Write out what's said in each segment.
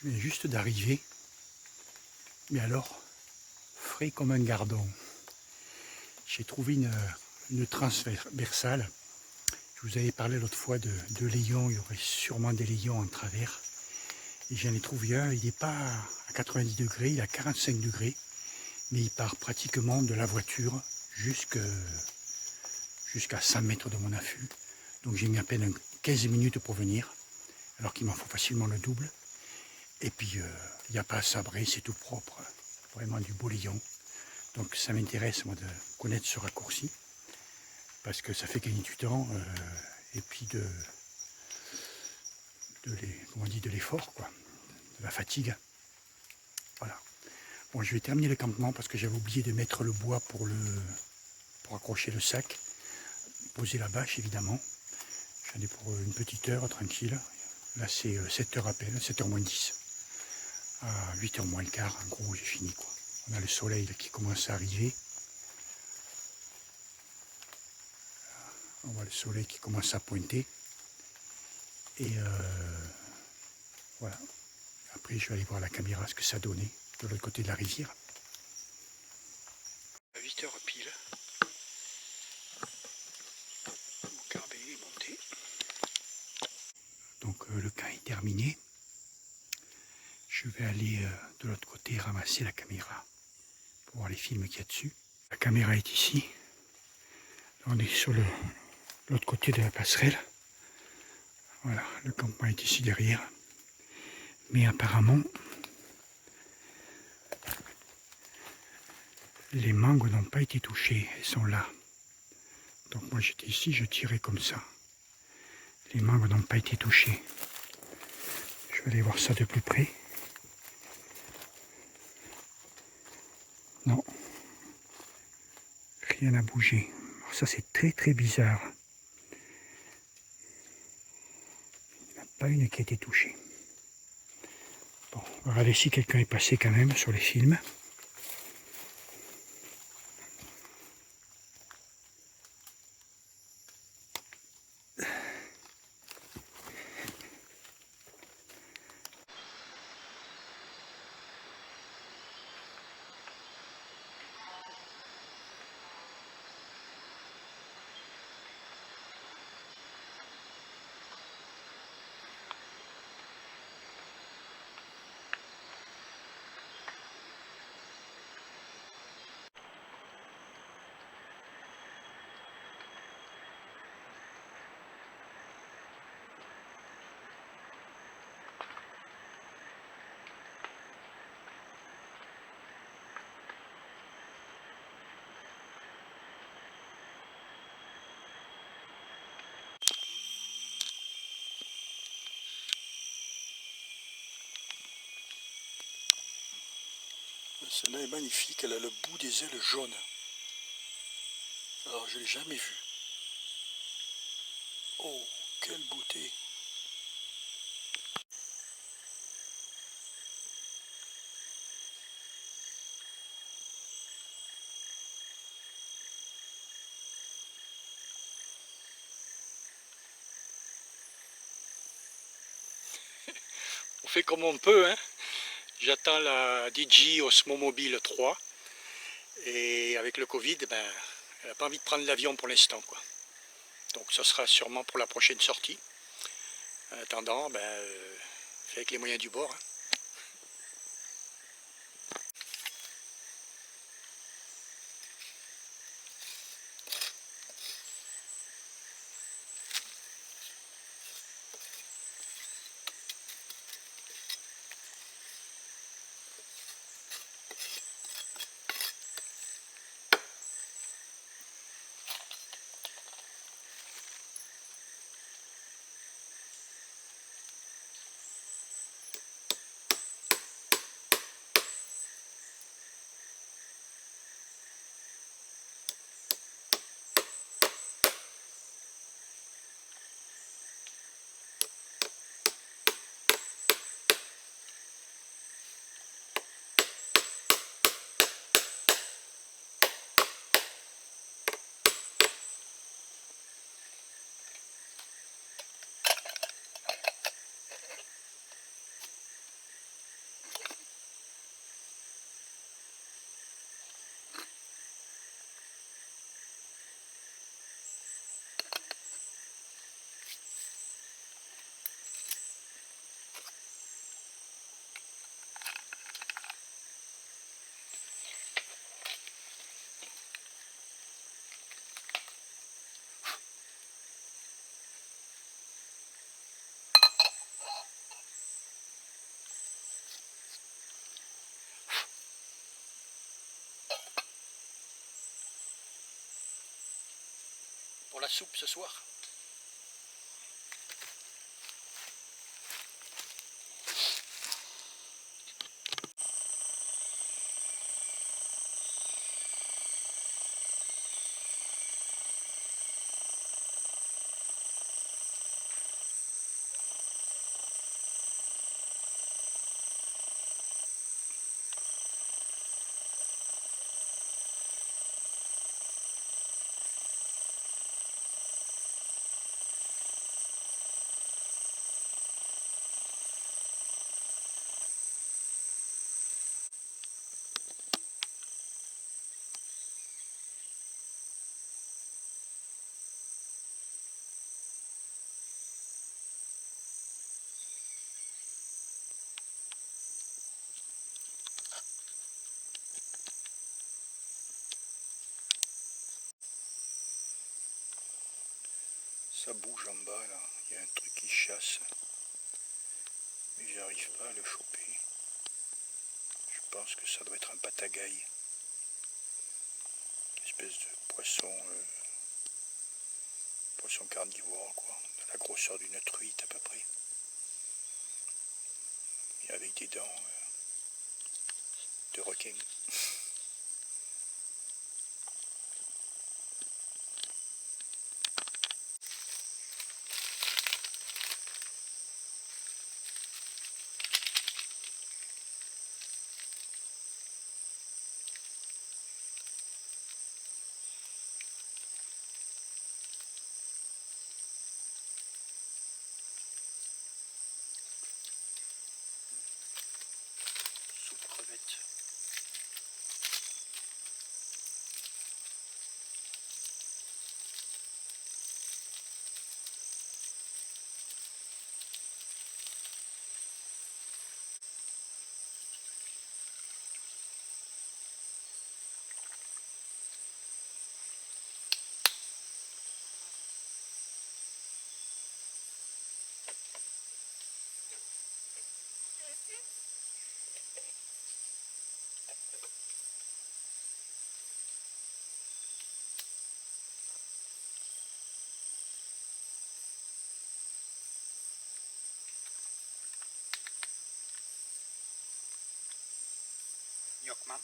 Je viens juste d'arriver, mais alors, frais comme un gardon. J'ai trouvé une transversale. Je vous avais parlé l'autre fois de layons, il y aurait sûrement des layons en travers. Et j'en ai trouvé un, il n'est pas à 90 degrés, il est à 45 degrés, mais il part pratiquement de la voiture jusqu'à 100 mètres de mon affût. Donc j'ai mis à peine 15 minutes pour venir, alors qu'il m'en faut facilement le double. Et puis il n'y a pas à sabrer, c'est tout propre, vraiment du beau layon. Donc ça m'intéresse moi de connaître ce raccourci, parce que ça fait gagner du temps, et puis de l'effort, quoi, de la fatigue. Voilà. Bon, je vais terminer le campement parce que j'avais oublié de mettre le bois pour accrocher le sac, poser la bâche évidemment. J'en ai pour une petite heure tranquille. Là c'est 7 heures à peine, 7h moins 10. À 8h moins le quart, en gros j'ai fini, quoi. On a le soleil là, qui commence à arriver. On voit le soleil qui commence à pointer. Et voilà. Après je vais aller voir la caméra ce que ça donnait de l'autre côté de la rivière. À 8h pile. Mon carbet est monté. Donc le camp est terminé. Je vais aller de l'autre côté ramasser la caméra pour voir les films qu'il y a dessus. La caméra est ici. On est sur l'autre côté de la passerelle. Voilà, le campement est ici derrière. Mais apparemment, les mangues n'ont pas été touchées. Elles sont là. Donc moi j'étais ici, je tirais comme ça. Les mangues n'ont pas été touchées. Je vais aller voir ça de plus près. Non. Rien n'a bougé. Alors ça c'est très très bizarre. Il n'y en a pas une qui a été touchée. Bon, on va regarder si quelqu'un est passé quand même sur les films. Celle-là est magnifique, elle a le bout des ailes jaunes. Alors je ne l'ai jamais vue. Oh, quelle beauté! On fait comme on peut, hein. J'attends la DJI Osmo Mobile 3 et avec le Covid, ben, elle n'a pas envie de prendre l'avion pour l'instant, quoi. Donc ça sera sûrement pour la prochaine sortie. En attendant, ben, fait avec les moyens du bord, hein. pour la soupe ce soir. Ça bouge en bas là, il y a un truc qui chasse, mais j'arrive pas à le choper. Je pense que ça doit être un patagaï, une espèce de poisson, poisson carnivore quoi, de la grosseur d'une truite à peu près, et avec des dents de requin. Soupe crevette. Yokman.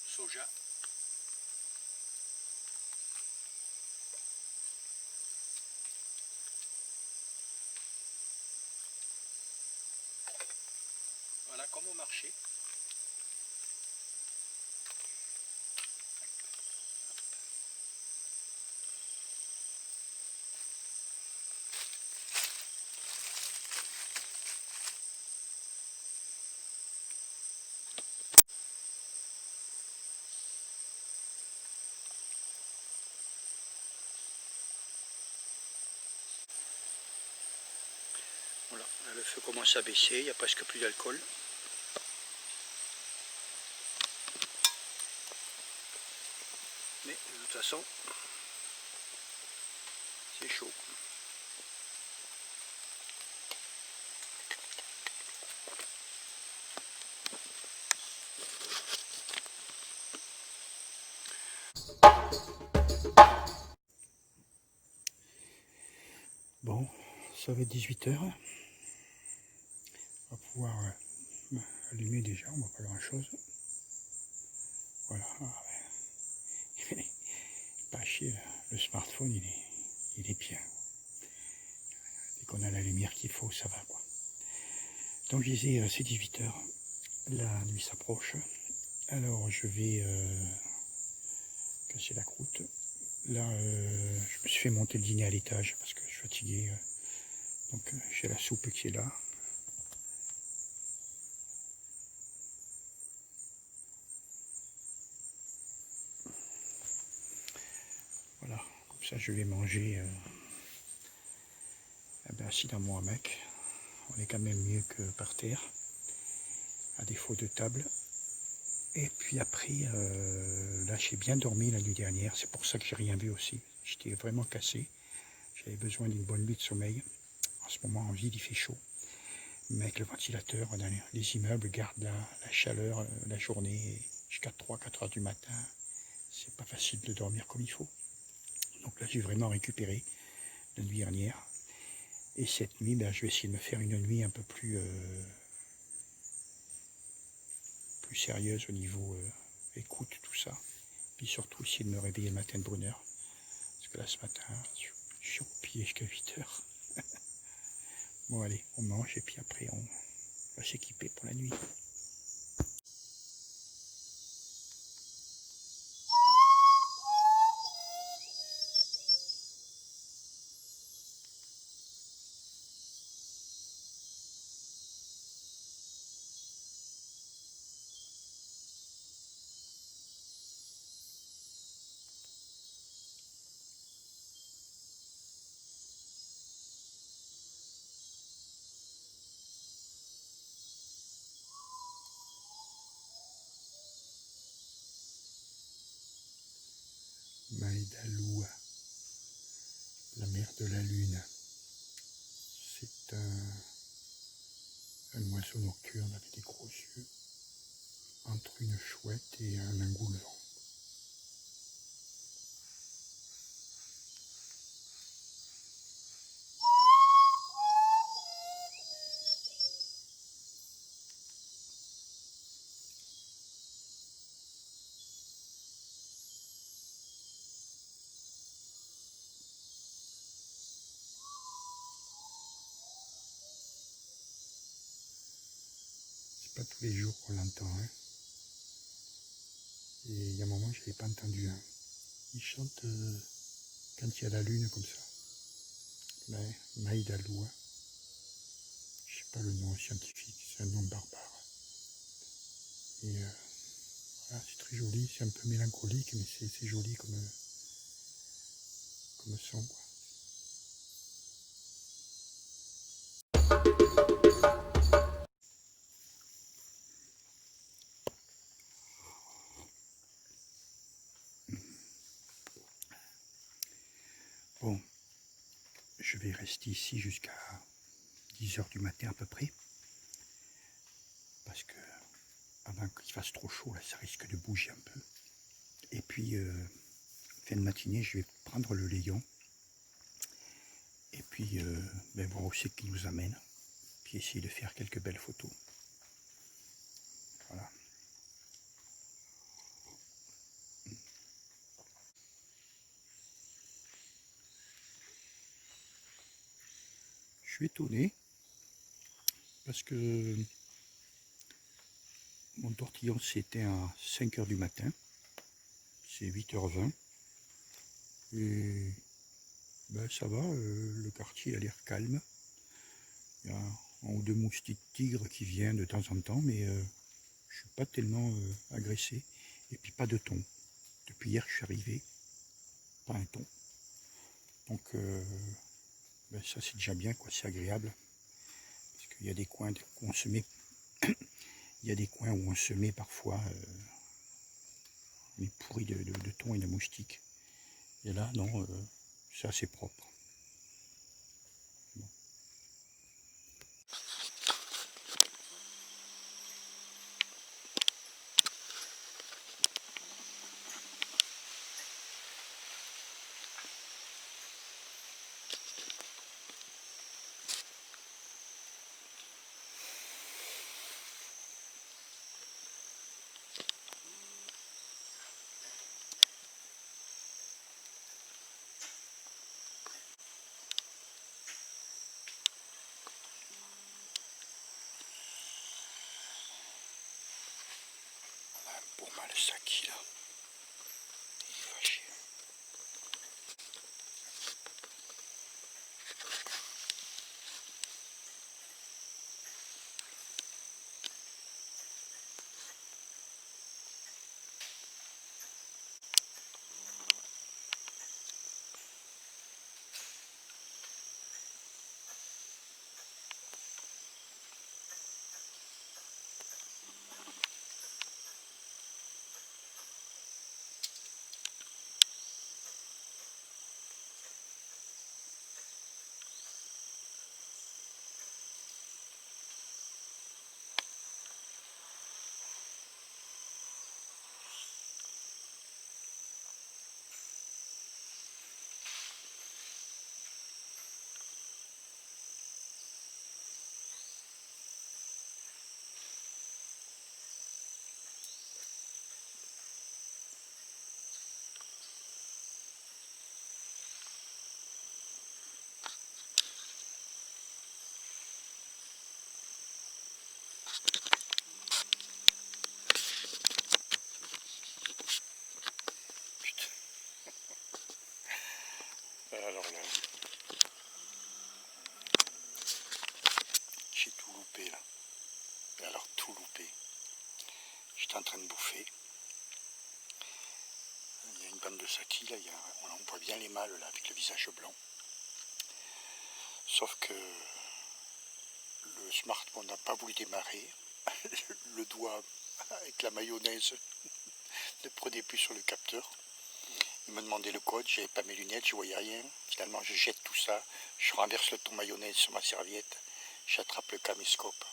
Soja. Voilà comme au marché. Voilà, là, le feu commence à baisser, il n'y a presque plus d'alcool. Mais de toute façon, c'est chaud. Bon, ça va être 18 h. On va pouvoir allumer déjà, on voit pas grand chose. Voilà. Pas chier, le smartphone il est bien. Dès qu'on a la lumière qu'il faut, ça va quoi. Donc je disais, c'est 18 h. La nuit s'approche. Alors je vais casser la croûte. Là, je me suis fait monter le dîner à l'étage parce que je suis fatigué. Donc j'ai la soupe qui est là. Voilà, comme ça je vais manger assis dans mon hamac. On est quand même mieux que par terre, à défaut de table. Et puis après, là j'ai bien dormi la nuit dernière, c'est pour ça que j'ai rien vu aussi. J'étais vraiment cassé. J'avais besoin d'une bonne nuit de sommeil. En ce moment, en ville, il fait chaud. Mais avec le ventilateur dans les immeubles garde la chaleur la journée jusqu'à 3-4 heures du matin. C'est pas facile de dormir comme il faut. Donc là, j'ai vraiment récupéré la nuit dernière. Et cette nuit, je vais essayer de me faire une nuit un peu plus sérieuse au niveau écoute, tout ça. Puis surtout, essayer de me réveiller le matin de bonne heure. Parce que là, ce matin, je suis au pied jusqu'à 8 heures. Bon, allez, on mange et puis après, on va s'équiper pour la nuit. Maïdaloua, la mère de la lune. C'est un oiseau nocturne avec des gros yeux, entre une chouette et un lingoulan. C'est pas tous les jours qu'on l'entend, hein. Et il y a un moment, je ne l'ai pas entendu. Hein. Il chante quand il y a la lune comme ça. Maïdaloua. Je sais pas le nom scientifique, c'est un nom barbare. Et voilà, c'est très joli, c'est un peu mélancolique, mais c'est joli comme son, quoi. Bon, je vais rester ici jusqu'à 10 heures du matin à peu près. Parce que avant qu'il fasse trop chaud, là, ça risque de bouger un peu. Et puis, fin de matinée, je vais prendre le Léon. Et puis, voir où c'est qu'il nous amène. Puis essayer de faire quelques belles photos. Voilà. Je suis étonné. Parce que mon tortillon c'était à 5 heures du matin. C'est 8h20. Et ça va, le quartier a l'air calme. Il y a un ou deux moustiques tigres qui viennent de temps en temps, mais je ne suis pas tellement agressé. Et puis pas de thon. Depuis hier que je suis arrivé, pas un thon. Donc ça c'est déjà bien, quoi, c'est agréable. Parce qu'il y a des coins où on se met. Il y a des coins où on se met parfois mais pourri de thon et de moustiques. Et là, non, c'est assez propre. Bon. Pour mal le sac là. Il va chier. Alors là, j'ai tout loupé là. Et alors tout loupé. J'étais en train de bouffer. Il y a une bande de sakis là, on voit bien les mâles là avec le visage blanc. Sauf que le smartphone n'a pas voulu démarrer. Le doigt avec la mayonnaise ne prenait plus sur le capteur. Il me demandait le code, j'avais pas mes lunettes, je voyais rien. Finalement je jette tout ça, je renverse le ton mayonnaise sur ma serviette, j'attrape le caméscope.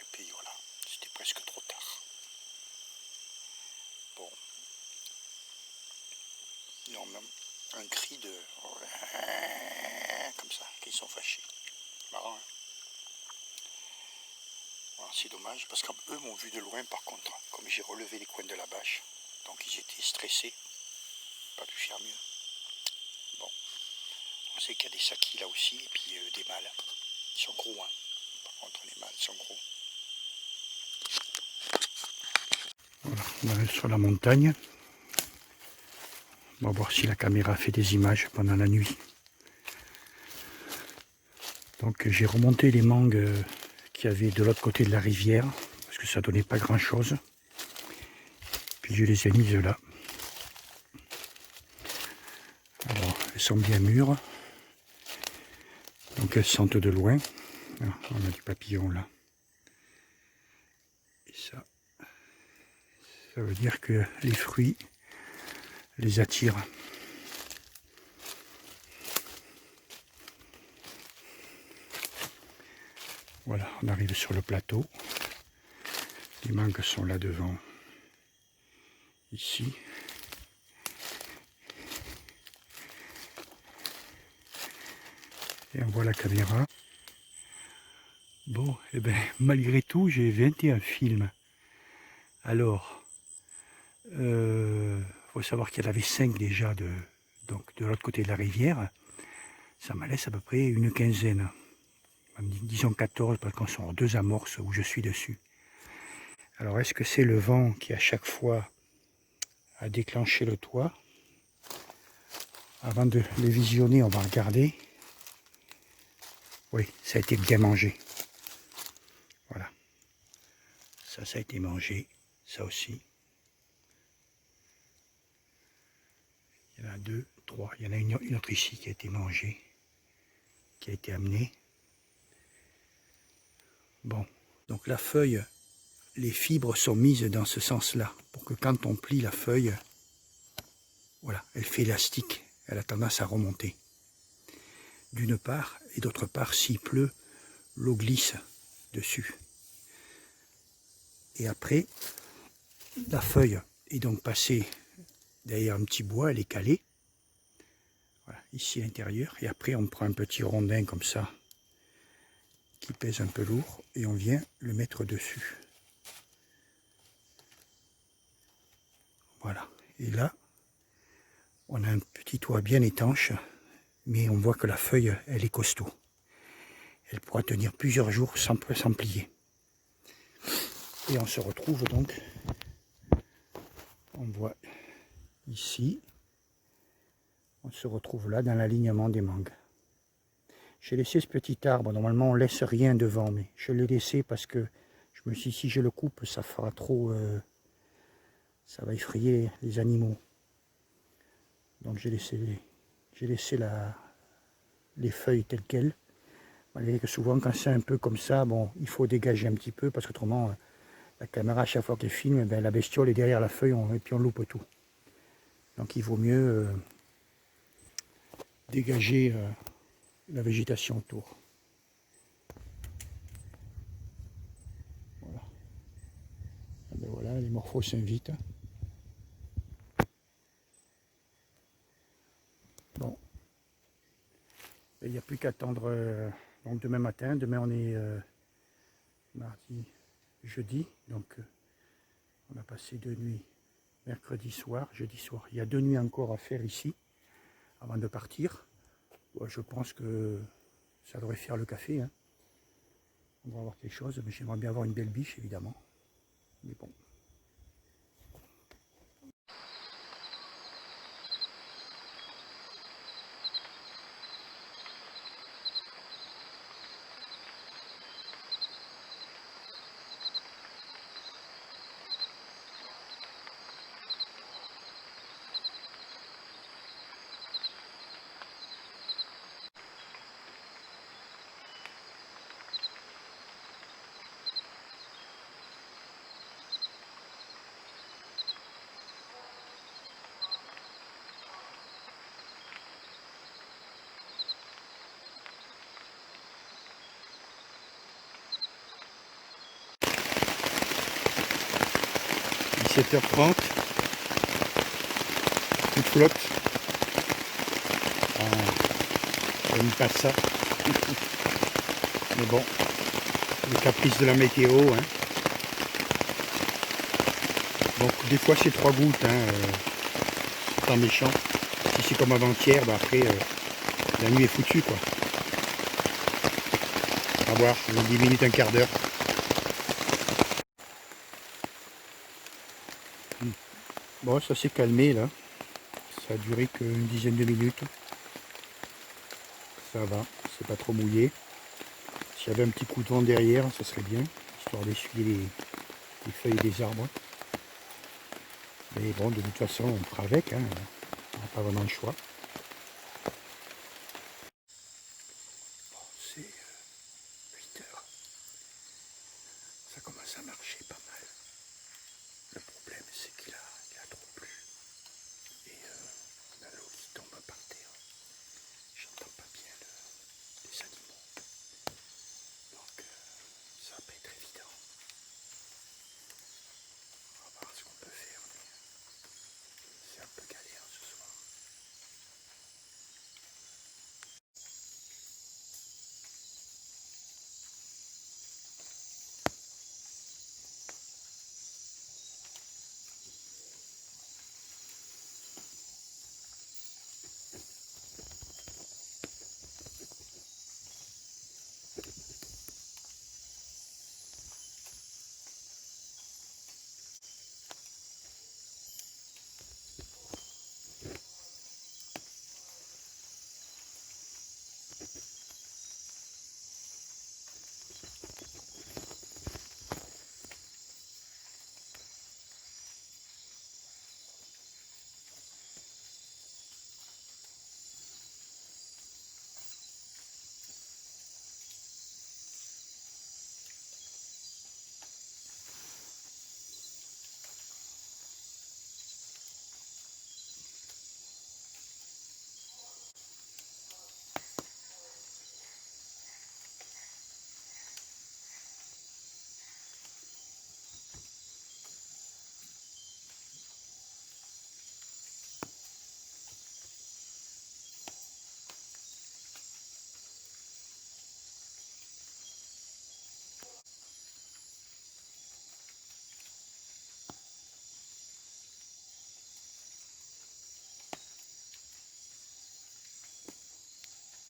Et puis voilà, c'était presque trop tard. Bon. Non, même un cri de... comme ça, qu'ils sont fâchés. Marrant, hein. Voilà, c'est dommage, parce qu'eux m'ont vu de loin par contre, comme j'ai relevé les coins de la bâche. Donc ils étaient stressés, pas pu faire mieux. Bon, on sait qu'il y a des sakis là aussi, et puis des mâles. Ils sont gros, hein. Par contre les mâles sont gros. Voilà, on arrive sur la montagne. On va voir si la caméra fait des images pendant la nuit. Donc j'ai remonté les mangues qu'il y avait de l'autre côté de la rivière, parce que ça donnait pas grand chose. Puis je les ai mises là. Alors elles sont bien mûres. Donc elles sentent de loin. Alors, on a du papillon là. Et ça veut dire que les fruits les attirent. Voilà, on arrive sur le plateau. Les mangues sont là devant, ici. Et on voit la caméra. Bon, et bien, malgré tout, j'ai 21 films. Alors, faut savoir qu'il y en avait 5 déjà donc de l'autre côté de la rivière. Ça me laisse à peu près une quinzaine. Disons 14 parce qu'on sont 2 amorces où je suis dessus. Alors est-ce que c'est le vent qui à chaque fois a déclenché le toit? Avant de les visionner, on va regarder. Oui, ça a été bien mangé. Voilà. Ça a été mangé. Ça aussi. Il y en a 2, 3. Il y en a une autre ici qui a été mangée. Qui a été amenée. Bon. Donc la feuille, les fibres sont mises dans ce sens-là. Pour que quand on plie la feuille, voilà, elle fait élastique. Elle a tendance à remonter. D'une part, et d'autre part, s'il pleut, l'eau glisse dessus. Et après, la feuille est donc passée derrière un petit bois, elle est calée. Voilà, ici à l'intérieur. Et après, on prend un petit rondin comme ça, qui pèse un peu lourd, et on vient le mettre dessus. Voilà. Et là, on a un petit toit bien étanche, mais on voit que la feuille, elle est costaud. Elle pourra tenir plusieurs jours sans plier. Et on se retrouve donc, on voit ici, on se retrouve là dans l'alignement des mangues. J'ai laissé ce petit arbre, normalement on laisse rien devant, mais je l'ai laissé parce que je me suis dit si je le coupe, ça fera trop, ça va effrayer les animaux. Donc j'ai laissé les feuilles telles quelles. Malgré que souvent quand c'est un peu comme ça, bon, il faut dégager un petit peu parce qu'autrement la caméra à chaque fois qu'elle filme, ben, la bestiole est derrière la feuille et puis on loupe tout. Donc il vaut mieux dégager la végétation autour. Voilà. Et ben voilà, les morphos s'invitent. Bon. Il n'y a plus qu'à attendre donc demain matin. Demain on est mardi, jeudi. Donc on a passé 2 nuits, mercredi soir, jeudi soir. Il y a 2 nuits encore à faire ici avant de partir. Ouais, je pense que ça devrait faire le café. Hein. On va avoir quelque chose, mais j'aimerais bien avoir une belle biche évidemment. Mais bon. 17h30. Toute flotte. Ah, j'aime pas ça. Mais bon, les caprices de la météo. Hein. Donc des fois c'est 3 gouttes. Hein, c'est pas méchant. Si c'est comme avant-hier, bah après la nuit est foutue quoi. On va voir, 10 minutes, un quart d'heure. Bon, ça s'est calmé là. Ça a duré qu'une dizaine de minutes. Ça va, c'est pas trop mouillé. S'il y avait un petit coup de vent derrière, ça serait bien, histoire d'essuyer les feuilles des arbres. Mais bon, de toute façon, on fera avec, hein. On n'a pas vraiment le choix.